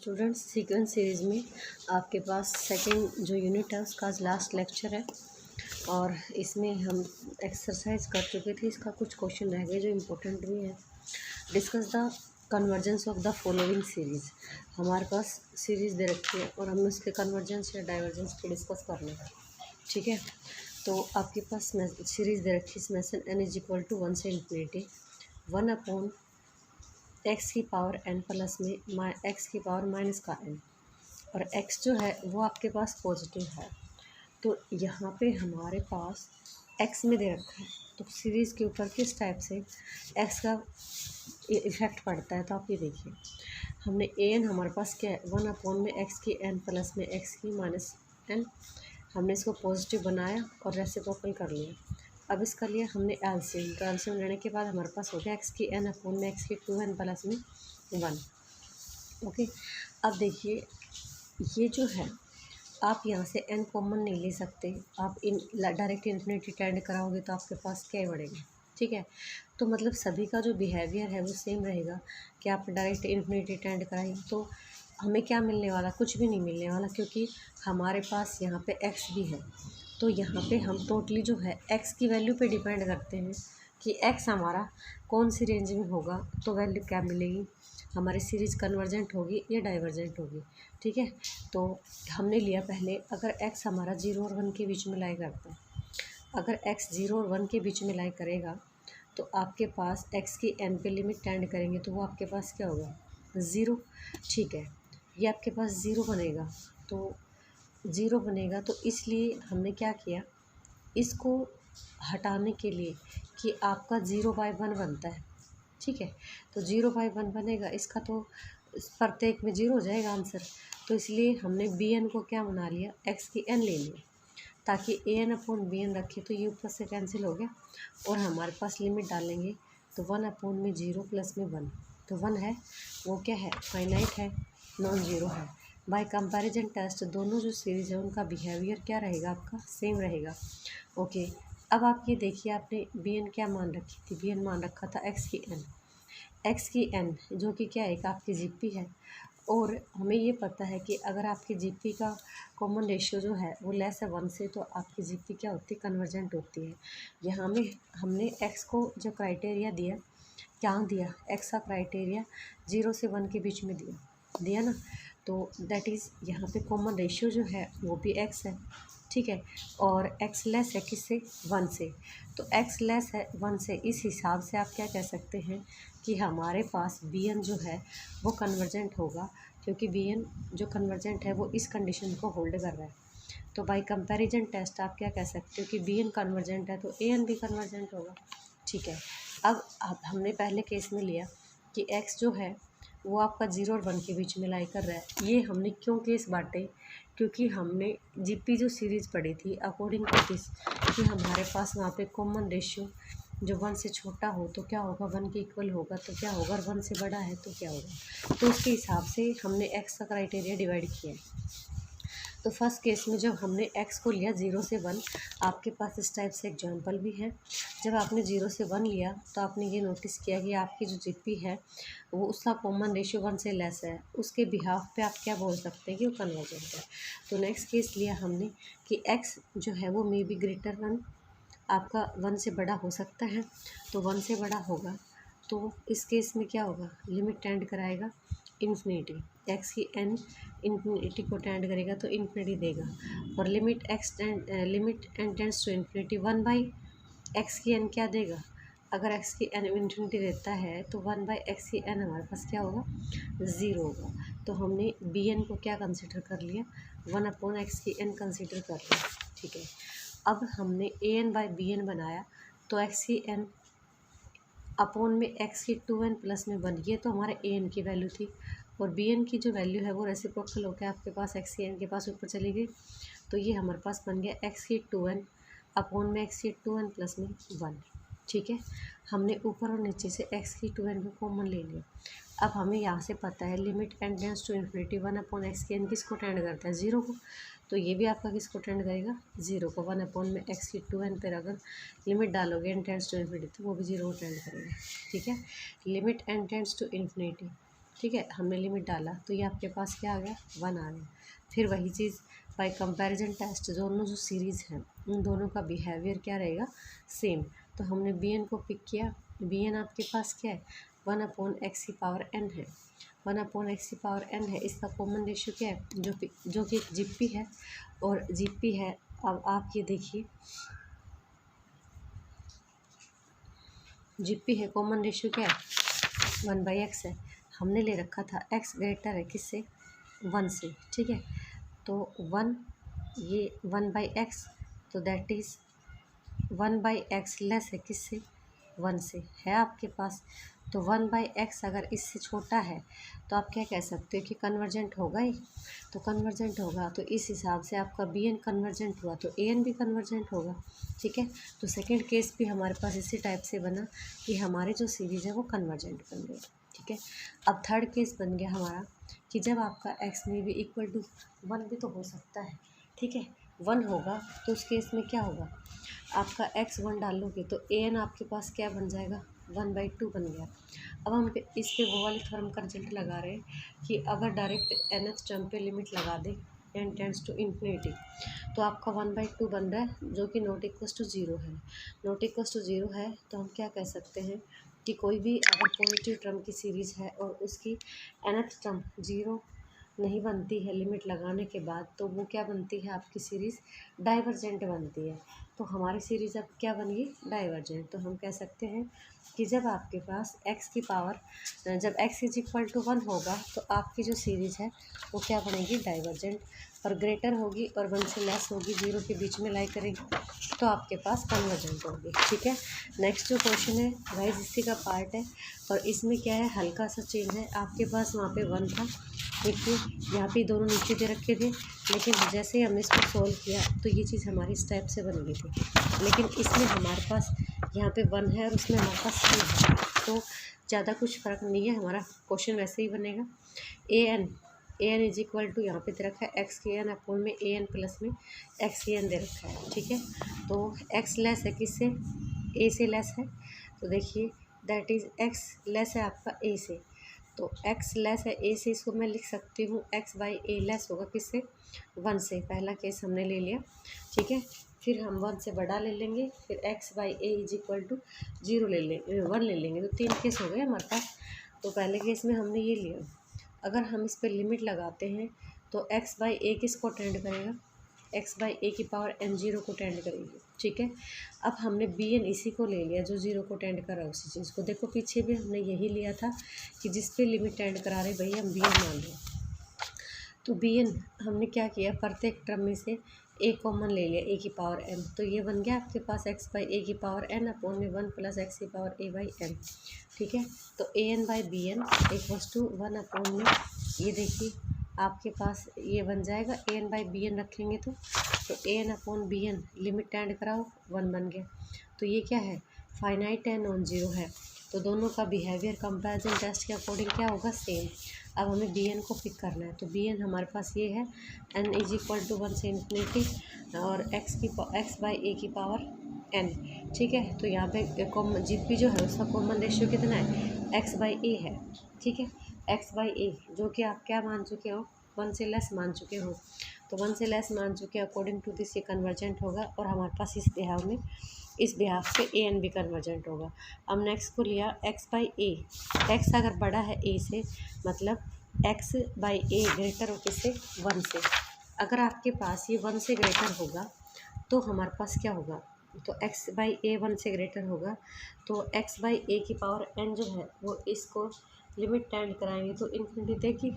Students sequence series में आपके पास second जो यूनिट है उसका आज लास्ट लेक्चर है और इसमें हम एक्सरसाइज कर चुके थे। इसका कुछ क्वेश्चन रह गए जो इम्पोर्टेंट भी है। Discuss the convergence of the following series. हमारे पास सीरीज़ दे रखी है और हमें उसके कन्वर्जेंस या डाइवर्जेंस को डिस्कस करना है। ठीक है, तो आपके पास सीरीज़ दे रखी है। इसमें से n इज इक्वल टू 1 से इन्फिनिटी 1 अपॉन एक्स की पावर n प्लस में एक्स की पावर माइनस का n, और x जो है वो आपके पास पॉजिटिव है। तो यहाँ पे हमारे पास x में दे रखा है, तो सीरीज़ के ऊपर किस टाइप से x का इफ़ेक्ट पड़ता है। तो आप ये देखिए, हमने an हमारे पास क्या है 1 अपॉन में x की n प्लस में x की माइनस n, हमने इसको पॉजिटिव बनाया और रेसिप्रोकल कर लिया। अब इसका लिया हमने एलसीएम, तो एलसीएम लेने के बाद हमारे पास हो गया एक्स की n अपॉन में एक्स की 2n प्लस में 1। ओके, अब देखिए ये जो है आप यहाँ से n कॉमन नहीं ले सकते। आप इन डायरेक्ट इन्फिनिटी टेंड कराओगे तो आपके पास क्या बढ़ेगा। ठीक है, तो मतलब सभी का जो बिहेवियर है वो सेम रहेगा कि आप डायरेक्ट इन्फिनिटी टेंड कराएंगे तो हमें क्या मिलने वाला, कुछ भी नहीं मिलने वाला, क्योंकि हमारे पास यहाँ पे x भी है। तो यहाँ पे हम टोटली जो है x की वैल्यू पे डिपेंड करते हैं कि x हमारा कौन सी रेंज में होगा, तो वैल्यू क्या मिलेगी, हमारी सीरीज़ कन्वर्जेंट होगी या डाइवर्जेंट होगी। ठीक है, तो हमने लिया पहले अगर x हमारा 0 और 1 के बीच में लाई करता है, अगर x 0 और 1 के बीच में लाई करेगा तो आपके पास x की n पे लिमिट टेंड करेंगे तो वो आपके पास क्या होगा 0। ठीक है, ये आपके पास 0 बनेगा, तो 0 बनेगा। तो इसलिए हमने क्या किया, इसको हटाने के लिए कि आपका 0/1 बनता है। ठीक है, तो 0/1 बनेगा, इसका तो प्रत्येक में 0 हो जाएगा आंसर। तो इसलिए हमने bn को क्या बना लिया, x की n ले लिया, ताकि an अपॉन bn रखे तो ये ऊपर से कैंसिल हो गया और हमारे पास लिमिट डालेंगे तो 1 अपॉन में 0 प्लस में 1, तो 1 है वो क्या है, फाइनाइट है, नॉन ज़ीरो है। बाय कंपैरिजन टेस्ट दोनों जो सीरीज़ है उनका बिहेवियर क्या रहेगा, आपका सेम रहेगा। ओके, अब आप ये देखिए, आपने bn क्या मान रखी थी, bn मान रखा था x की n जो कि क्या है, आपकी जीपी है। और हमें ये पता है कि अगर आपकी जीपी का कॉमन रेशियो जो है वो लेस है 1 से, तो आपकी जीपी क्या होती है, कन्वर्जेंट होती है। यहाँ में हमने x को जो क्राइटेरिया दिया, क्या दिया, x का क्राइटेरिया 0 से 1 के बीच में दिया ना, तो दैट इज़ यहाँ पे कॉमन रेशियो जो है वो भी x है। ठीक है, और x लेस है किससे, 1 से, तो x लेस है 1 से, इस हिसाब से आप क्या कह सकते हैं कि हमारे पास bn जो है वो कन्वर्जेंट होगा, क्योंकि bn जो कन्वर्जेंट है वो इस कंडीशन को होल्ड कर रहा है। तो बाय कंपैरिजन टेस्ट आप क्या कह सकते हो कि bn कन्वर्जेंट है तो an भी कन्वर्जेंट होगा। ठीक है, अब हमने पहले केस में लिया कि x जो है वो आपका 0 और 1 के बीच में लाई कर रहा है। ये हमने क्यों केस बांटे, क्योंकि हमने जीपी जो सीरीज़ पढ़ी थी अकॉर्डिंग टू दिस कि हमारे पास वहाँ पे कॉमन रेशियो जो 1 से छोटा हो तो क्या होगा, 1 के इक्वल होगा तो क्या होगा, 1 से बड़ा है तो क्या होगा। तो उसके हिसाब से हमने x का क्राइटेरिया डिवाइड किया है। तो फर्स्ट केस में जब हमने x को लिया 0 से 1, आपके पास इस टाइप से एग्जांपल भी है। जब आपने 0 से 1 लिया तो आपने ये नोटिस किया कि आपकी जो जीपी है वो उसका कॉमन रेशियो 1 से लेस है, उसके बिहाफ पे आप क्या बोल सकते हैं कि वो कन्वर्जेंट है। तो नेक्स्ट केस लिया हमने कि x जो है वो मे बी ग्रेटर 1, आपका 1 से बड़ा हो सकता है, तो 1 से बड़ा होगा तो इस केस में क्या होगा, लिमिट टेंड कराएगा इन्फिनिटी, एक्स की n इन्फिनिटी को टेंड करेगा तो इन्फिनिटी देगा, और limit n tends to infinity 1/x की n क्या देगा, अगर x की n इन्फिनिटी देता है तो 1/x की n हमारे पास क्या होगा, 0 होगा। तो हमने bn को क्या कंसिडर कर लिया, 1/x की n कंसिडर कर लिया। ठीक है, अब हमने an/bn बनाया तो x की n अपॉन में x की 2n प्लस में 1, ये तो हमारे an की वैल्यू थी, और bn की जो वैल्यू है वो रेसिप्रोकल होकर आपके पास x की n के पास ऊपर चली गई, तो ये हमारे पास बन गया x की 2n अपॉन में x की 2n प्लस में 1। ठीक है, हमने ऊपर और नीचे से x की 2n को कॉमन ले लिया। अब हमें यहाँ से पता है limit n tends to infinity 1/x की n किसको टेंड करता है, 0 को, तो ये भी आपका किसको टेंड करेगा, 0 को। 1 अपॉन में x की 2n पर अगर लिमिट डालोगे n टेंड्स टू इन्फिनिटी तो वो भी 0 को टेंड करेगा। ठीक है, limit n tends to infinity ठीक है, हमने लिमिट डाला तो ये आपके पास क्या आ गया, 1 आ गया। फिर वही चीज़ बाय कंपैरिजन टेस्ट, दोनों जो सीरीज़ हैं उन दोनों का बिहेवियर क्या रहेगा, सेम। तो हमने बी एन को पिक किया, बी एन आपके पास क्या है, 1/x⁴n है, 1/x⁴n है। इसका कॉमन रेशियो क्या है, जो कि जीपी है और जीपी है। अब आप ये देखिए, जीपी है, कॉमन रेशियो क्या है, 1/x है। हमने ले रखा था x ग्रेटर है किससे, 1 से, ठीक है। तो 1, ये 1/x, तो दैट इज़ 1/x लेस है किससे, 1 से, है आपके पास। तो 1/x अगर इससे छोटा है तो आप क्या कह सकते हो कि कन्वर्जेंट होगा ही। तो कन्वर्जेंट होगा तो इस हिसाब से आपका बी एन कन्वर्जेंट हुआ तो ए एन भी कन्वर्जेंट होगा, ठीक है। तो सेकंड केस भी हमारे पास इसी टाइप से बना कि हमारे जो सीरीज़ है वो कन्वर्जेंट बन गए, ठीक है। अब थर्ड केस बन गया हमारा कि जब आपका x में भी इक्वल टू 1 भी तो हो सकता है, ठीक है, 1 होगा तो उस केस में क्या होगा, आपका x 1 डालोगे तो ए एन आपके पास क्या बन जाएगा, 1/2 बन गया। अब हम इस पे वो वाली थ्योरम का रिजल्ट लगा रहे हैं कि अगर डायरेक्ट nth टर्म पे लिमिट लगा दे n टेंड्स टू इन्फिनिटी तो आपका 1/2 बन रहा है, जो कि नॉट इक्वल टू 0 है। नॉट इक्वल टू 0 है तो हम क्या कह सकते हैं कि कोई भी अगर पॉजिटिव टर्म की सीरीज़ है और उसकी nth टर्म 0 नहीं बनती है लिमिट लगाने के बाद, तो वो क्या बनती है, आपकी सीरीज़ डाइवर्जेंट बनती है। तो हमारी सीरीज़ अब क्या बन गई, डाइवर्जेंट। तो हम कह सकते हैं कि जब आपके पास x की पावर, जब x इज इक्वल टू 1 होगा तो आपकी जो सीरीज़ है वो क्या बनेगी, डाइवर्जेंट, और ग्रेटर होगी और 1 से लेस होगी, 0 के बीच में लाई करेगी तो आपके पास कन्वर्जेंट होगी, ठीक है। नेक्स्ट जो क्वेश्चन है गाइस इसी का पार्ट है और इसमें क्या है, हल्का सा चेंज है। आपके पास वहाँ पे 1 था, देखिए यहाँ पे दोनों नीचे दे रखे थे, लेकिन जैसे ही हमने इसको सोल्व किया तो ये चीज़ हमारी इस टाइप से बन गई थी, लेकिन इसमें हमारे पास यहाँ पे 1 है और उसमें हमारे पास 2 है, तो ज़्यादा कुछ फ़र्क नहीं है, हमारा क्वेश्चन वैसे ही बनेगा। ए एन इज इक्वल टू यहाँ पे दे रखा है एक्स के एन अपोन में ए एन प्लस में एक्स के एन दे रखा है, ठीक है। तो एक्स लेस है किससे, ए से लेस है, तो देखिए दैट इज़ एक्स लेस है आपका ए से, तो x लेस है a से, इसको मैं लिख सकती हूँ x/a लेस होगा किससे, 1 से। पहला केस हमने ले लिया, ठीक है। फिर हम 1 से बड़ा ले लेंगे, फिर x/a इज इक्वल टू 0 ले लेंगे, 1 ले लेंगे, तो 3 केस हो गए हमारे पास। तो पहले केस में हमने ये लिया, अगर हम इस पर लिमिट लगाते हैं तो x/a किसको टेंड करेगा, x/a की पावर n 0 को टेंड करेगी, ठीक है। अब हमने बी एन इसी को ले लिया जो 0 को टेंड करा उसी चीज़ को, देखो पीछे भी हमने यही लिया था कि जिस पे लिमिट टेंड करा रहे भैया हम बी एन मान लें। तो बी एन हमने क्या किया, प्रत्येक टर्म में से ए कॉमन ले लिया, ए की पावर एन, तो ये बन गया आपके पास x/a की पावर n अपोन में 1 + x की पावर a/n, ठीक है। तो an/bn इक्वल्स टू 1 अपोन में, ये देखिए आपके पास ये बन जाएगा an/bn रखेंगे तो an upon bn limit tend कराओ 1 बन गया। तो ये क्या है, फाइनाइट है, नॉन जीरो है, तो दोनों का बिहेवियर कंपैरिजन टेस्ट के अकॉर्डिंग क्या होगा, सेम। अब हमें बी एन को पिक करना है, तो बी एन हमारे पास ये है n इज इक्वल टू 1 से इन्फिनिटी और x/a की पावर n, ठीक है। तो यहाँ पे कॉमन जीपी जो है उसका कॉमन रेशियो कितना है, x/a है, ठीक है, x/a जो कि आप क्या मान चुके हो, 1 से लेस मान चुके हो, तो 1 से लेस मान चुके अकॉर्डिंग टू दिस ये कन्वर्जेंट होगा और हमारे पास इस बिहाफ पे ए एन भी कन्वर्जेंट होगा। अब नेक्स्ट को लिया x/a, x अगर बड़ा है a से, मतलब x/a ग्रेटर हो किससे, 1 से। अगर आपके पास ये 1 से ग्रेटर होगा तो हमारे पास क्या होगा, तो x/a 1 से ग्रेटर होगा तो x/a की पावर n जो है वो इसको लिमिट टेंड कराएंगे तो इन्फिनिटी देगी,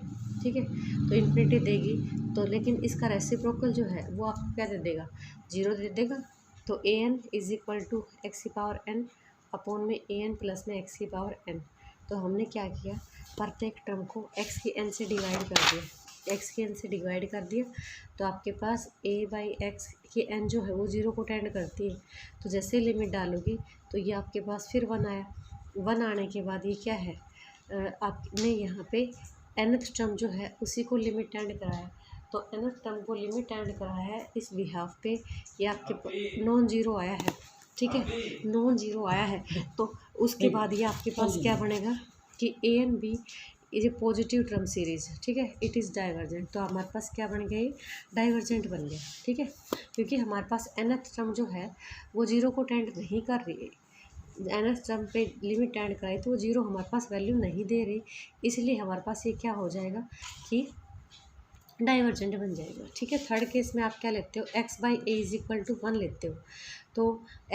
ठीक है। तो इन्फिनिटी देगी तो लेकिन इसका रेसिप्रोकल जो है वो आपको क्या दे देगा, 0 दे देगा। तो A n is equal to x की पावर n अपोन में ए एन प्लस में एक्स की पावर n। तो हमने क्या किया, प्रत्येक टर्म को x की n से डिवाइड कर दिया, x की n से डिवाइड कर दिया तो आपके पास a/x की n जो है वो 0 को टेंड करती है, तो जैसे लिमिट डालोगी तो ये आपके पास फिर 1 आया, 1 आने के बाद ये क्या है, आपने यहाँ पे nth टर्म जो है उसी को लिमिट टेंड कराया, तो nth टर्म को लिमिट टेंड कराया है इस बिहाफ पे, ये आपके नॉन जीरो आया है, ठीक है, नॉन जीरो आया है। तो उसके बाद ये आपके पास क्या बनेगा कि A n B is a positive term series, ठीक है, इट इज़ डाइवर्जेंट। तो हमारे पास क्या बन गया, डाइवर्जेंट बन गया, ठीक है, क्योंकि हमारे पास nth टर्म जो है वो जीरो को टेंड नहीं कर रही है, nth टर्म पे लिमिट टेंड कराई तो वो जीरो हमारे पास वैल्यू नहीं दे रही, इसलिए हमारे पास ये क्या हो जाएगा कि डाइवर्जेंट बन जाएगा, ठीक है। थर्ड केस में आप क्या लेते हो, x by A is equal to 1 लेते हो, तो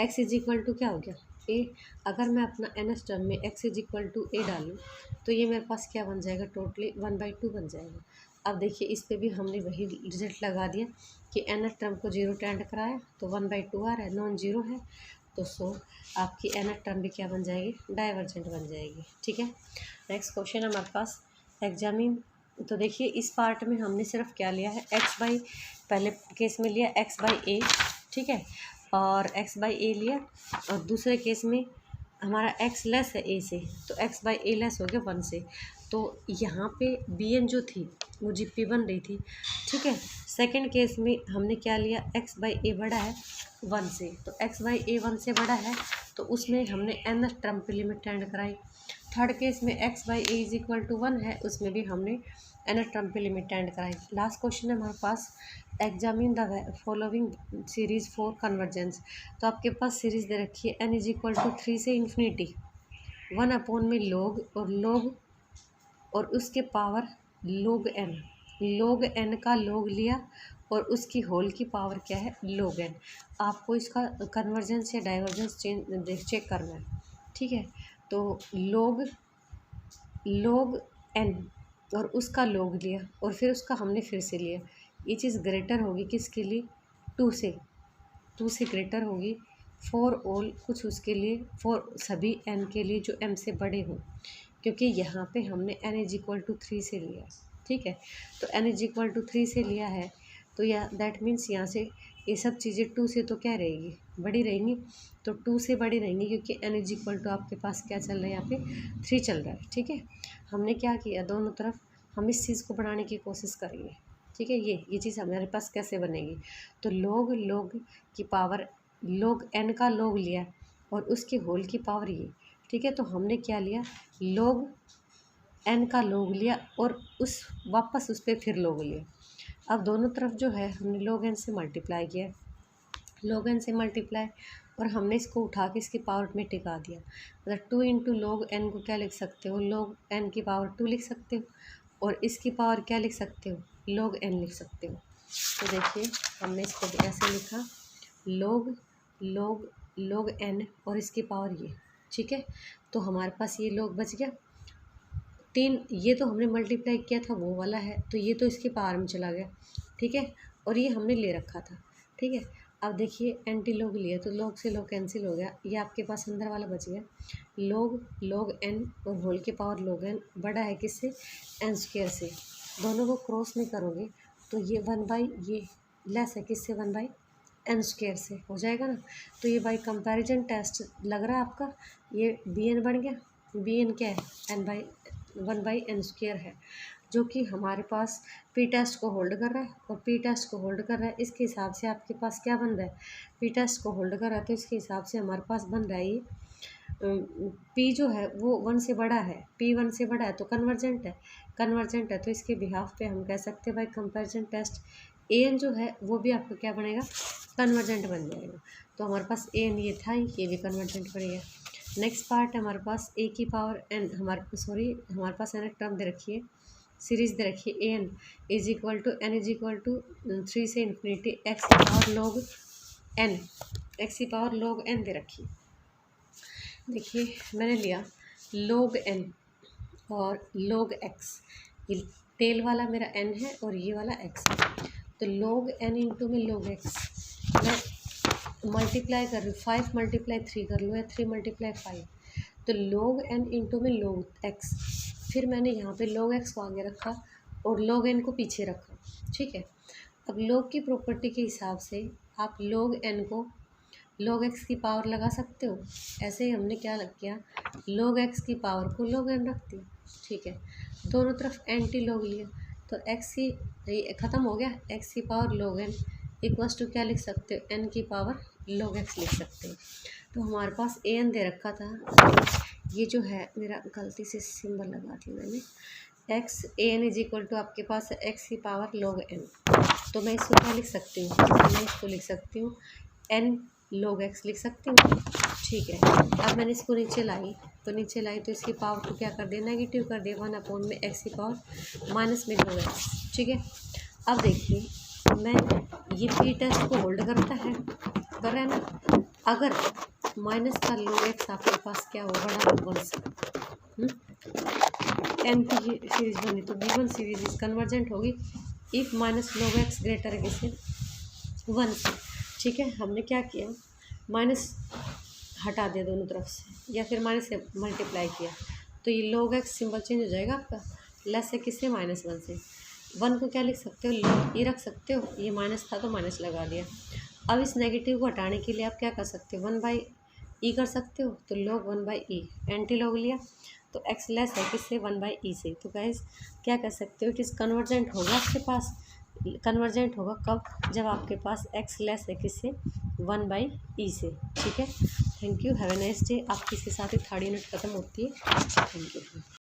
x इज इक्वल टू क्या हो गया, ए। अगर मैं अपना nth टर्म में x इज इक्वल टू ए डालूँ तो ये मेरे पास क्या बन जाएगा, टोटली 1/2 बन जाएगा। अब देखिए इस पे भी हमने वही रिजल्ट लगा दिया कि nth टर्म को जीरो टेंड कराया तो 1/2 आ रहा है, नॉन जीरो है, तो सो आपकी nth टर्म भी क्या बन जाएगी, डाइवर्जेंट बन जाएगी, ठीक है। नेक्स्ट क्वेश्चन हमारे पास एग्जामिन। तो देखिए इस पार्ट में हमने सिर्फ क्या लिया है, x बाई, पहले केस में लिया x बाई ए, ठीक है, और x बाई ए लिया, और दूसरे केस में हमारा x लेस है a से, तो x बाई ए लेस हो गया 1 से, तो यहाँ पे bn जो थी वो जीपी बन रही थी, ठीक है। सेकंड केस में हमने क्या लिया, x बाई ए बड़ा है 1 से, तो x बाई ए 1 से बड़ा है, तो उसमें हमने nth टर्म पे लिमिट टेंड कराई। थर्ड केस में x by A is equal to 1 है, उसमें भी हमने nth टर्म पे लिमिट टेंड कराई। लास्ट क्वेश्चन है हमारे पास, examine the following series for convergence. तो आपके पास सीरीज दे रखी है n इज इक्वल टू 3 से इन्फिनिटी 1 में log और log और उसके पावर log n का log लिया और उसकी होल की पावर क्या है, log n। आपको इसका कन्वर्जेंस या डाइवर्जेंस चेक करना है, ठीक है। तो log n और उसका log लिया और फिर उसका हमने फिर से लिया, ये चीज़ ग्रेटर होगी किसके लिए, 2 से ग्रेटर होगी फॉर ऑल, कुछ उसके लिए, फॉर सभी n के लिए जो m से बड़े हों, क्योंकि यहाँ पे हमने n इज इक्वल टू 3 से लिया है, ठीक है। तो n इज इक्वल टू 3 से लिया है, तो या दैट मीन्स यहाँ से ये सब चीज़ें 2 से तो क्या रहेगी, बड़ी रहेंगी, तो 2 से बड़ी रहेंगी, क्योंकि n इज इक्वल टू आपके पास क्या चल रहा है, यहाँ पे 3 चल रहा है, ठीक है। हमने क्या किया, दोनों तरफ हम इस चीज़ को बढ़ाने की कोशिश करेंगे, ठीक है। ये चीज़ हमारे पास कैसे बनेगी, तो log की पावर log n का log लिया और उसके होल की पावर ये, ठीक है। तो हमने क्या लिया, log n का log लिया और वापस उस पर फिर log लिया। अब दोनों तरफ जो है हमने log n से मल्टीप्लाई किया, log n से मल्टीप्लाई, और हमने इसको उठा के इसकी पावर में टिका दिया, मतलब 2 इंटू log n को क्या लिख सकते हो, log n की पावर 2 लिख सकते हो, और इसकी पावर क्या लिख सकते हो, log n लिख सकते हो। तो देखिए हमने इसको ऐसे लिखा, log n और इसकी पावर ये, ठीक है। तो हमारे पास ये log बच गया 3, ये तो हमने मल्टीप्लाई किया था वो वाला है, तो ये तो इसकी पावर में चला गया, ठीक है, और ये हमने ले रखा था, ठीक है। अब देखिए एंटी log लिया तो log से log कैंसिल हो गया, ये आपके पास अंदर वाला बच गया, log n और होल के पावर log n बड़ा है किससे, n स्क्वायर से, दोनों को क्रॉस में करोगे तो ये 1 बाई ये लेस है किससे, 1 बाई n स्क्वायर से हो जाएगा ना। तो ये बाई कंपैरिजन टेस्ट लग रहा है आपका, ये bn बन गया, bn क्या है, 1 बाई n स्क्वायर है, जो कि हमारे पास पी टेस्ट को होल्ड कर रहा है, और पी टेस्ट को होल्ड कर रहा है, इसके हिसाब से आपके पास क्या बन रहा है, पी टेस्ट को होल्ड कर रहा है, तो इसके हिसाब से हमारे पास बन रहा है ये पी जो है वो 1 से बड़ा है, पी 1 से बड़ा है तो कन्वर्जेंट है, तो इसके बिहाफ पे हम कह सकते हैं भाई कंपैरिजन टेस्ट एन जो है वो भी आपका क्या बनेगा, कन्वर्जेंट बन जाएगा। तो हमारे पास एन ये था, ये भी कन्वर्जेंट बनेगा। नेक्स्ट पार्ट हमारे पास ए की पावर एन, हमारे पास एन टर्म दे रखी है, सीरीज दे रखी है, एन इज इक्वल टू 3 से इन्फिनिटी एक्स की पावर log n दे रखी है। देखिए मैंने लिया log n और log x, ये टेल वाला मेरा n है और ये वाला x है, तो log n इंटू में log x, मैं मल्टीप्लाई कर रही हूँ, 5 मल्टीप्लाई 3 कर लो या 3 मल्टीप्लाई 5, तो log n इंटू में log x, फिर मैंने यहाँ पे log x को आगे रखा और log n को पीछे रखा, ठीक है। अब log की प्रॉपर्टी के हिसाब से आप log n को log x की पावर लगा सकते हो, ऐसे ही हमने क्या लग किया, log x की पावर को log n रख दिया, ठीक है। दोनों तरफ एंटी log लिया, तो x की ख़त्म हो गया, x की power log n equals to क्या लिख सकते हो, n की पावर log x लिख सकते हैं। तो हमारे पास ए एन दे रखा था, ये जो है मेरा गलती से सिंबल लगा दिया मैंने, x a n is equal to आपके पास है एक्स की पावर log n। तो मैं इसको क्या लिख सकती हूँ, मैं इसको लिख सकती हूँ n log x लिख सकती हूँ। ठीक है, अब मैंने इसको नीचे लाई तो इसकी पावर को क्या कर दिया, नेगेटिव कर दिया, 1 में एक्स की पावर माइनस में log x। ठीक है, अब देखिए मैं ये पी टेस्ट को होल्ड करता है, कर रहा है ना। अगर माइनस का log x आपके पास क्या होगा, बड़ा 1 से एन की सीरीज बनी तो B1 सीरीज इस कन्वर्जेंट होगी if minus log x greater है किससे, 1 से। ठीक है, हमने क्या किया, माइनस हटा दिया दोनों तरफ से, या फिर माइनस से मल्टीप्लाई किया, तो ये log x सिंबल चेंज हो जाएगा आपका, लेस है किससे, -1 से। 1 को क्या लिख सकते हो, log e रख सकते हो, ये माइनस था तो माइनस लगा दिया। अब इस नेगेटिव को हटाने के लिए आप क्या कर सकते हो, 1/e कर सकते हो, तो log 1/e एंटी लॉग लिया तो x लेस है किससे, 1/e से। तो गाइस क्या कर सकते हो, इट इज़ कन्वर्जेंट होगा आपके पास, कन्वर्जेंट होगा कब, जब आपके पास x लेस है किससे, 1/e से। ठीक है, thank you, have a nice day. आपकी इसके साथ ही 3rd यूनिट ख़त्म होती है। Thank you.